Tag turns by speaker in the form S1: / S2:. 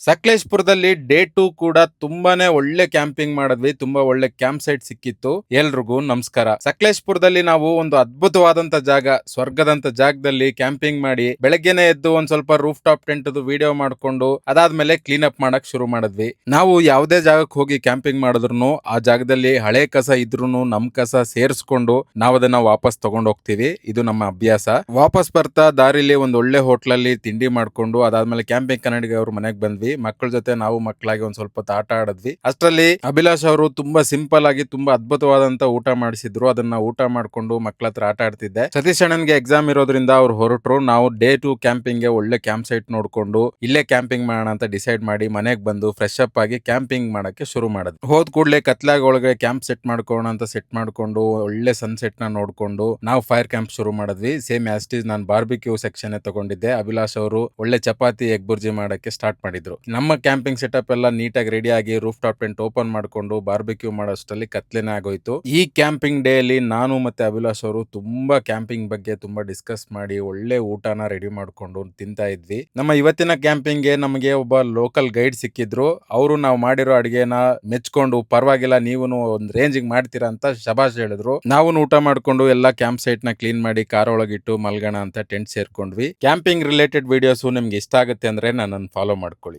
S1: ಸಕಲೇಶಪುರದಲ್ಲಿ day 2 ಕೂಡ ತುಂಬಾನೇ ಒಳ್ಳೆ ಕ್ಯಾಂಪಿಂಗ್ ಮಾಡಿದ್ವಿ. ತುಂಬಾ ಒಳ್ಳೆ ಕ್ಯಾಂಪ್ ಸೈಟ್ ಸಿಕ್ಕಿತ್ತು. ಎಲ್ರಿಗೂ ನಮಸ್ಕಾರ. ಸಕಲೇಶಪುರದಲ್ಲಿ ನಾವು ಒಂದು ಅದ್ಭುತವಾದಂತ ಜಾಗ, ಸ್ವರ್ಗದಂತ ಜಾಗದಲ್ಲಿ ಕ್ಯಾಂಪಿಂಗ್ ಮಾಡಿ ಬೆಳಗ್ಗೆನೆ ಎದ್ದು ಒಂದ್ ಸ್ವಲ್ಪ ರೂಫ್ ಟಾಪ್ ಟೆಂಟ್ ವಿಡಿಯೋ ಮಾಡ್ಕೊಂಡು ಅದಾದ್ಮೇಲೆ ಕ್ಲೀನ್ ಅಪ್ ಮಾಡಕ್ ಶುರು ಮಾಡಿದ್ವಿ. ನಾವು ಯಾವುದೇ ಜಾಗಕ್ಕೆ ಹೋಗಿ ಕ್ಯಾಂಪಿಂಗ್ ಮಾಡಿದ್ರು ಆ ಜಾಗದಲ್ಲಿ ಹಳೆ ಕಸ ಇದ್ರೂನು ನಮ್ ಕಸ ಸೇರಿಸ್ಕೊಂಡು ನಾವು ಅದನ್ನ ವಾಪಸ್ ತಗೊಂಡ್ ಹೋಗ್ತೀವಿ. ಇದು ನಮ್ಮ ಅಭ್ಯಾಸ. ವಾಪಸ್ ಬರ್ತಾ ದಾರಿಲಿ ಒಂದ್ ಒಳ್ಳೆ ಹೋಟ್ಲಲ್ಲಿ ತಿಂಡಿ ಮಾಡ್ಕೊಂಡು ಅದಾದ್ಮೇಲೆ ಕ್ಯಾಂಪಿಂಗ್ ಕನ್ನಡಿಗ ಅವ್ರ ಮನೆಗ್ ಬಂದ್ವಿ. ಮಕ್ಕಳ ಜೊತೆ ನಾವು ಮಕ್ಕಳಾಗಿ ಒಂದ್ ಸ್ವಲ್ಪ ಹೊತ್ತು ಆಟ ಆಡಿದ್ವಿ. ಅಷ್ಟರಲ್ಲಿ ಅಭಿಲಾಷ್ ಅವರು ತುಂಬಾ ಸಿಂಪಲ್ ಆಗಿ ತುಂಬಾ ಅದ್ಭುತವಾದಂತ ಊಟ ಮಾಡಿಸಿದ್ರು. ಅದನ್ನ ಊಟ ಮಾಡ್ಕೊಂಡು ಮಕ್ಕಳ ಹತ್ರ ಆಟ ಆಡ್ತಿದ್ದೆ. ಸತೀಶ್ ಅಣ್ಣನ್ಗೆ ಎಕ್ಸಾಮ್ ಇರೋದ್ರಿಂದ ಅವ್ರು ಹೊರಟರು. ನಾವು ಡೇ 2 ಕ್ಯಾಂಪಿಂಗ್ ಗೆ ಒಳ್ಳೆ ಕ್ಯಾಂಪ್ ಸೈಟ್ ನೋಡ್ಕೊಂಡು ಇಲ್ಲೇ ಕ್ಯಾಂಪಿಂಗ್ ಮಾಡೋಣ ಅಂತ ಡಿಸೈಡ್ ಮಾಡಿ ಮನೆಗ್ ಬಂದು ಫ್ರೆಶ್ ಅಪ್ ಆಗಿ ಕ್ಯಾಂಪಿಂಗ್ ಮಾಡಕ್ಕೆ ಶುರು ಮಾಡಿದ್ವಿ. ಹೋದ್ ಕೂಡಲೇ ಕತ್ಲಾಗ ಒಳಗೆ ಕ್ಯಾಂಪ್ ಸೆಟ್ ಮಾಡ್ಕೋಣ ಅಂತ ಸೆಟ್ ಮಾಡ್ಕೊಂಡು ಒಳ್ಳೆ ಸನ್ಸೆಟ್ ನ ನೋಡ್ಕೊಂಡು ನಾವು ಫೈರ್ ಕ್ಯಾಂಪ್ ಶುರು ಮಾಡಿದ್ವಿ. ಸೇಮ್ ಆಸ್ಟೀಸ್ ನಾನು ಬಾರ್ಬಿಕ್ಯೂ ಸೆಕ್ಷನ್ ತಗೊಂಡಿದ್ದೆ. ಅಭಿಲಾಷ್ ಅವರು ಒಳ್ಳೆ ಚಪಾತಿ ಎಗ್ ಬುರ್ಜಿ ಮಾಡಕ್ಕೆ ಸ್ಟಾರ್ಟ್ ಮಾಡಿದ್ರು. ನಮ್ಮ ಕ್ಯಾಂಪಿಂಗ್ ಸೆಟಪ್ ಎಲ್ಲ ನೀಟಾಗಿ ರೆಡಿ ಆಗಿ ರೂಫ್ ಟಾಪ್ ಟೆಂಟ್ ಓಪನ್ ಮಾಡ್ಕೊಂಡು ಬಾರ್ಬಿಕ್ಯೂ ಮಾಡೋಷ್ಟರಲ್ಲಿ ಕತ್ಲೆನೇ ಆಗೋಯ್ತು. ಈ ಕ್ಯಾಂಪಿಂಗ್ ಡೇ ಅಲ್ಲಿ ನಾನು ಮತ್ತೆ ಅಭಿಲಾಷ್ ಅವರು ತುಂಬಾ ಕ್ಯಾಂಪಿಂಗ್ ಬಗ್ಗೆ ತುಂಬಾ ಡಿಸ್ಕಸ್ ಮಾಡಿ ಒಳ್ಳೆ ಊಟನ ರೆಡಿ ಮಾಡ್ಕೊಂಡು ತಿಂತಾ ಇದ್ವಿ. ನಮ್ಮ ಇವತ್ತಿನ ಕ್ಯಾಂಪಿಂಗ್ ಗೆ ನಮಗೆ ಒಬ್ಬ ಲೋಕಲ್ ಗೈಡ್ ಸಿಕ್ಕಿದ್ರು. ಅವರು ನಾವು ಮಾಡಿರೋ ಅಡಿಗೆನ ಮೆಚ್ಕೊಂಡು ಪರವಾಗಿಲ್ಲ ನೀವು ಒಂದ್ ರೇಂಜ್ ಮಾಡ್ತೀರಾ ಅಂತ ಶಬಾಷ್ ಹೇಳಿದ್ರು. ನಾವು ಊಟ ಮಾಡ್ಕೊಂಡು ಎಲ್ಲಾ ಕ್ಯಾಂಪ್ ಸೈಟ್ ನ ಕ್ಲೀನ್ ಮಾಡಿ ಕಾರ್ ಒಳಗಿಟ್ಟು ಮಲ್ಗೋಣ ಅಂತ ಟೆಂಟ್ ಸೇರ್ಕೊಂಡ್ವಿ. ಕ್ಯಾಂಪಿಂಗ್ ರಿಲೇಟೆಡ್ ವಿಡಿಯೋಸ್ ನಿಮ್ಗೆ ಇಷ್ಟ ಆಗುತ್ತೆ ಅಂದ್ರೆ ನನ್ನನ್ನು ಫಾಲೋ ಮಾಡ್ಕೊಳ್ಳಿ.